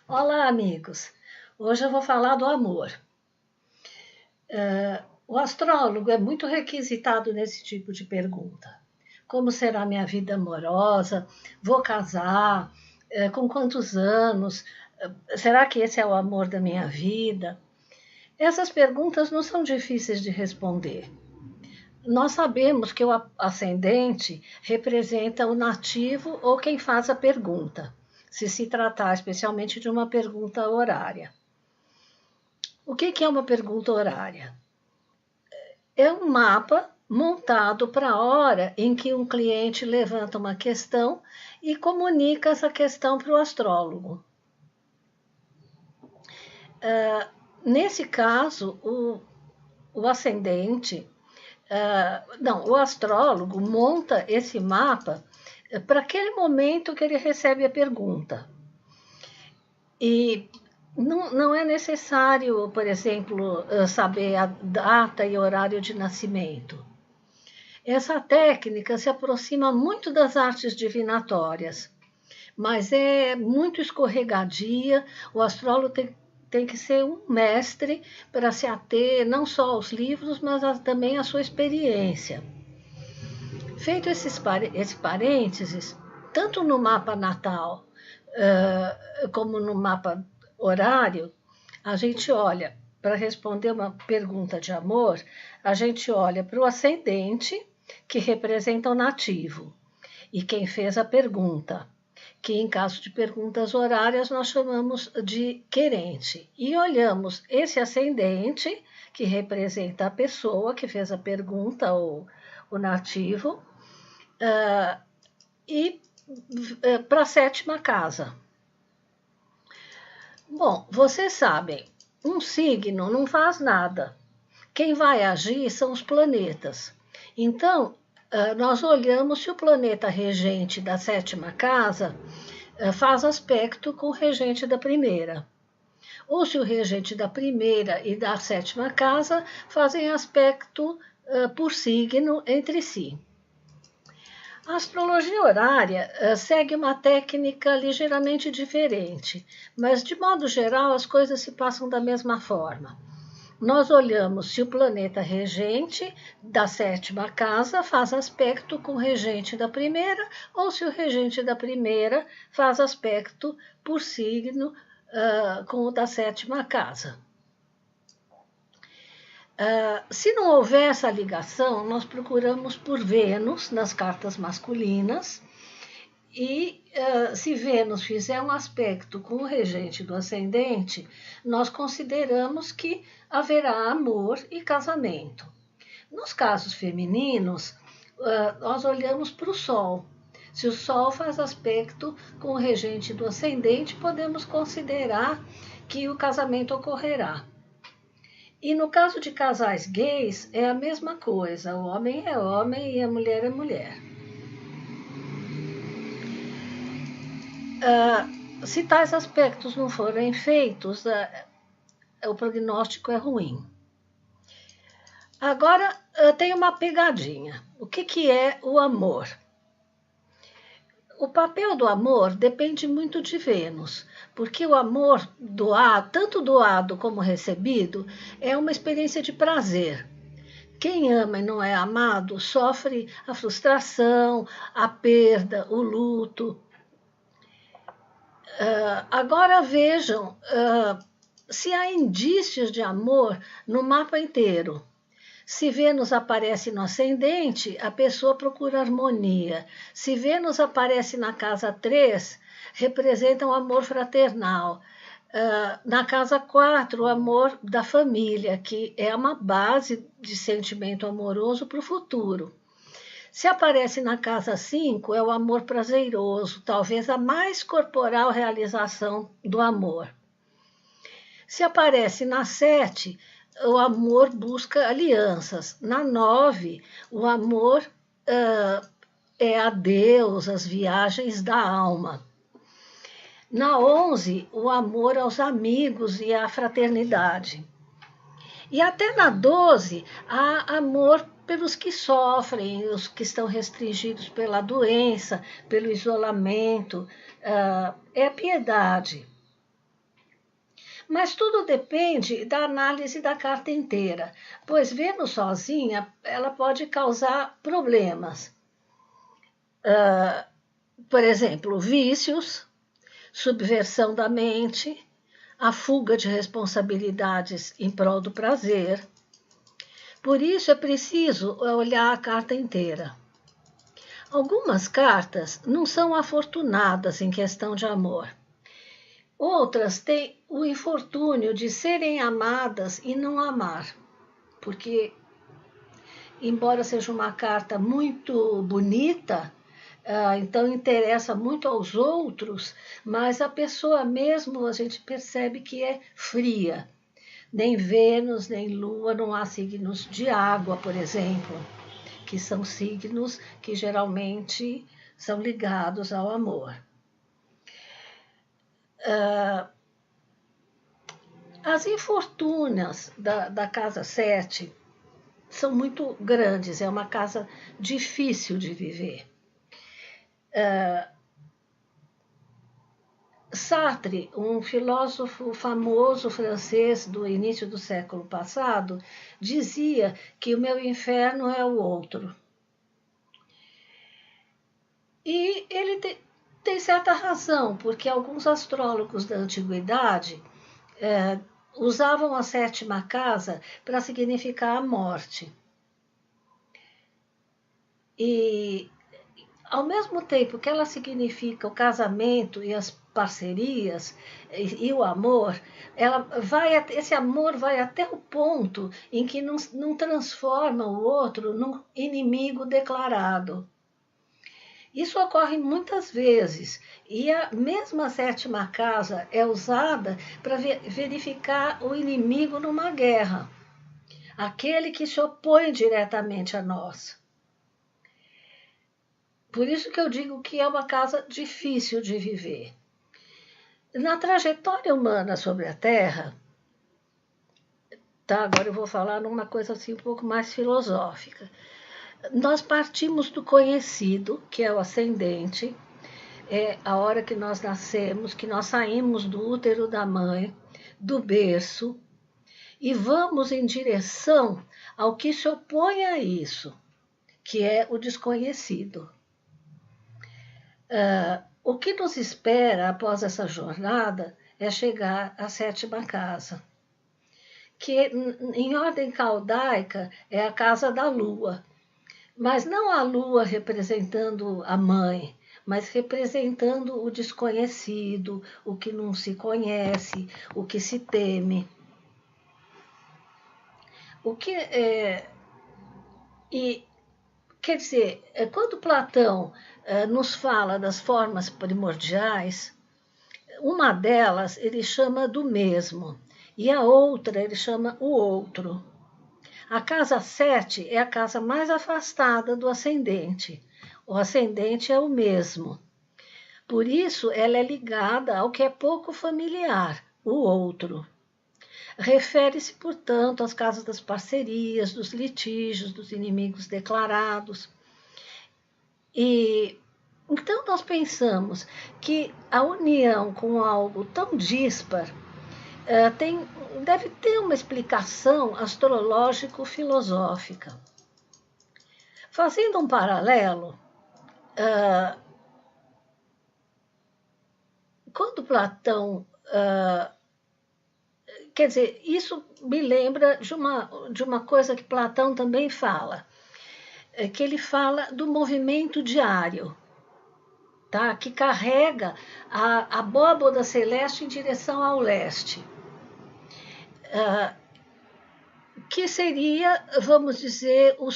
Olá, amigos! Hoje eu vou falar do amor. O astrólogo é muito requisitado nesse tipo de pergunta. Como será minha vida amorosa? Vou casar? Com quantos anos? Será que esse é o amor da minha vida? Essas perguntas não são difíceis de responder. Nós sabemos que o ascendente representa o nativo ou quem faz a pergunta, se tratar especialmente de uma pergunta horária. O que é uma pergunta horária? É um mapa montado para a hora em que um cliente levanta uma questão e comunica essa questão para o astrólogo. Nesse caso, o ascendente, o astrólogo monta esse mapa para aquele momento que ele recebe a pergunta. E não é necessário, por exemplo, saber a data e horário de nascimento. Essa técnica se aproxima muito das artes divinatórias, mas é muito escorregadia. O astrólogo tem que ser um mestre para se ater não só aos livros, mas também à sua experiência. Feito esse parênteses, tanto no mapa natal como no mapa horário, a gente olha, para responder uma pergunta de amor, a gente olha para o ascendente, que representa o nativo, e quem fez a pergunta, que em caso de perguntas horárias nós chamamos de querente. E olhamos esse ascendente, que representa a pessoa que fez a pergunta, ou o nativo, e para a sétima casa. Bom, vocês sabem, um signo não faz nada. Quem vai agir são os planetas. Então, nós olhamos se o planeta regente da sétima casa faz aspecto com o regente da primeira. Ou se o regente da primeira e da sétima casa fazem aspecto por signo entre si. A astrologia horária segue uma técnica ligeiramente diferente, mas de modo geral as coisas se passam da mesma forma. Nós olhamos se o planeta regente da sétima casa faz aspecto com o regente da primeira, ou se o regente da primeira faz aspecto por signo com o da sétima casa. Se não houver essa ligação, nós procuramos por Vênus nas cartas masculinas, e se Vênus fizer um aspecto com o regente do ascendente, nós consideramos que haverá amor e casamento. Nos casos femininos, nós olhamos para o Sol. Se o Sol faz aspecto com o regente do ascendente, podemos considerar que o casamento ocorrerá. E no caso de casais gays, é a mesma coisa. O homem é homem e a mulher é mulher. Se tais aspectos não forem feitos, o prognóstico é ruim. Agora, tem uma pegadinha. O que é o amor? O papel do amor depende muito de Vênus, porque o amor tanto doado como recebido, é uma experiência de prazer. Quem ama e não é amado sofre a frustração, a perda, o luto. Agora vejam se há indícios de amor no mapa inteiro. Se Vênus aparece no ascendente, a pessoa procura harmonia. Se Vênus aparece na casa 3, representa um amor fraternal. Na casa 4, o amor da família, que é uma base de sentimento amoroso para o futuro. Se aparece na casa 5, é o amor prazeroso, talvez a mais corporal realização do amor. Se aparece na 7, o amor busca alianças. Na 9, o amor é a Deus, as viagens da alma. Na 11, o amor aos amigos e à fraternidade. E até na 12, há amor pelos que sofrem, os que estão restringidos pela doença, pelo isolamento. É a piedade. Mas tudo depende da análise da carta inteira, pois Vênus sozinha ela pode causar problemas. Por exemplo, vícios, subversão da mente, a fuga de responsabilidades em prol do prazer. Por isso é preciso olhar a carta inteira. Algumas cartas não são afortunadas em questão de amor. Outras têm o infortúnio de serem amadas e não amar, porque, embora seja uma carta muito bonita, então interessa muito aos outros, mas a pessoa mesmo a gente percebe que é fria. Nem Vênus, nem Lua, não há signos de água, por exemplo, que são signos que geralmente são ligados ao amor. As infortúnias da casa 7 são muito grandes, é uma casa difícil de viver. Sartre, um filósofo famoso francês do início do século passado, dizia que o meu inferno é o outro. E ele tem certa razão, porque alguns astrólogos da antiguidade usavam a 7ª casa para significar a morte. E, ao mesmo tempo que ela significa o casamento e as parcerias e o amor, esse amor vai até o ponto em que não transforma o outro num inimigo declarado. Isso ocorre muitas vezes, e a mesma 7ª casa é usada para verificar o inimigo numa guerra, aquele que se opõe diretamente a nós. Por isso que eu digo que é uma casa difícil de viver. Na trajetória humana sobre a Terra, agora eu vou falar numa coisa assim um pouco mais filosófica. Nós partimos do conhecido, que é o ascendente, é a hora que nós nascemos, que nós saímos do útero da mãe, do berço, e vamos em direção ao que se opõe a isso, que é o desconhecido. O que nos espera após essa jornada é chegar à 7ª casa, que em ordem caldaica é a casa da Lua, mas não a Lua representando a mãe, mas representando o desconhecido, o que não se conhece, o que se teme. Quer dizer, quando Platão nos fala das formas primordiais, uma delas ele chama do mesmo, e a outra ele chama o outro. A casa 7 é a casa mais afastada do ascendente. O ascendente é o mesmo. Por isso, ela é ligada ao que é pouco familiar, o outro. Refere-se, portanto, às casas das parcerias, dos litígios, dos inimigos declarados. E então nós pensamos que a união com algo tão dispar deve ter uma explicação astrológico-filosófica. Fazendo um paralelo, quando Platão... quer dizer, isso me lembra de uma coisa que Platão também fala, que ele fala do movimento diário, tá? Que carrega a abóboda celeste em direção ao leste. Que seria, vamos dizer, o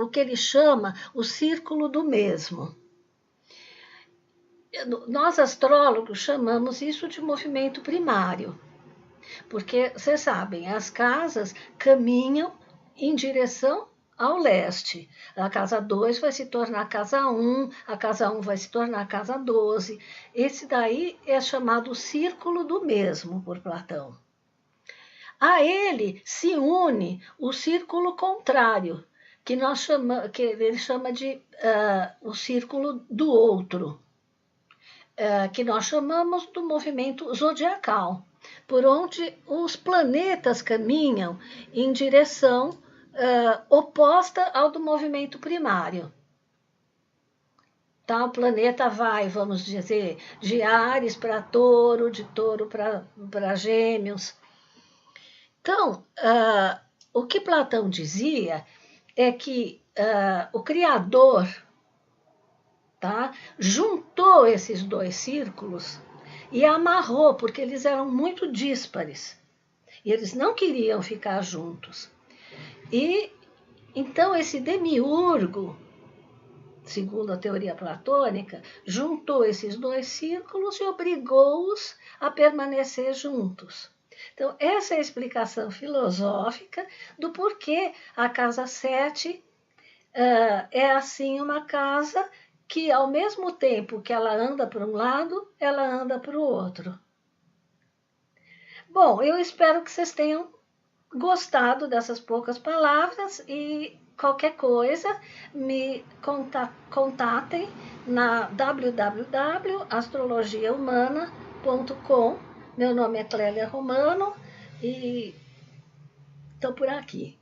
que ele chama o círculo do mesmo. Nós, astrólogos, chamamos isso de movimento primário, porque, vocês sabem, as casas caminham em direção ao leste. A casa 2 vai se tornar a casa 1, a casa 1 vai se tornar a casa 12. Esse daí é chamado círculo do mesmo por Platão. A ele se une o círculo contrário, que ele chama de o círculo do outro. que nós chamamos do movimento zodiacal, por onde os planetas caminham em direção oposta ao do movimento primário. Tá? O planeta vai, vamos dizer, de Áries para Touro, de Touro para Gêmeos. Então, o que Platão dizia é que o Criador, tá, juntou esses dois círculos e amarrou, porque eles eram muito díspares. E eles não queriam ficar juntos. E então esse demiurgo, segundo a teoria platônica, juntou esses dois círculos e obrigou-os a permanecer juntos. Então, essa é a explicação filosófica do porquê a casa 7 é assim uma casa que, ao mesmo tempo que ela anda para um lado, ela anda para o outro. Bom, eu espero que vocês tenham gostado dessas poucas palavras e qualquer coisa me contatem na www.astrologiahumana.com. Meu nome é Clélia Romano e estou por aqui.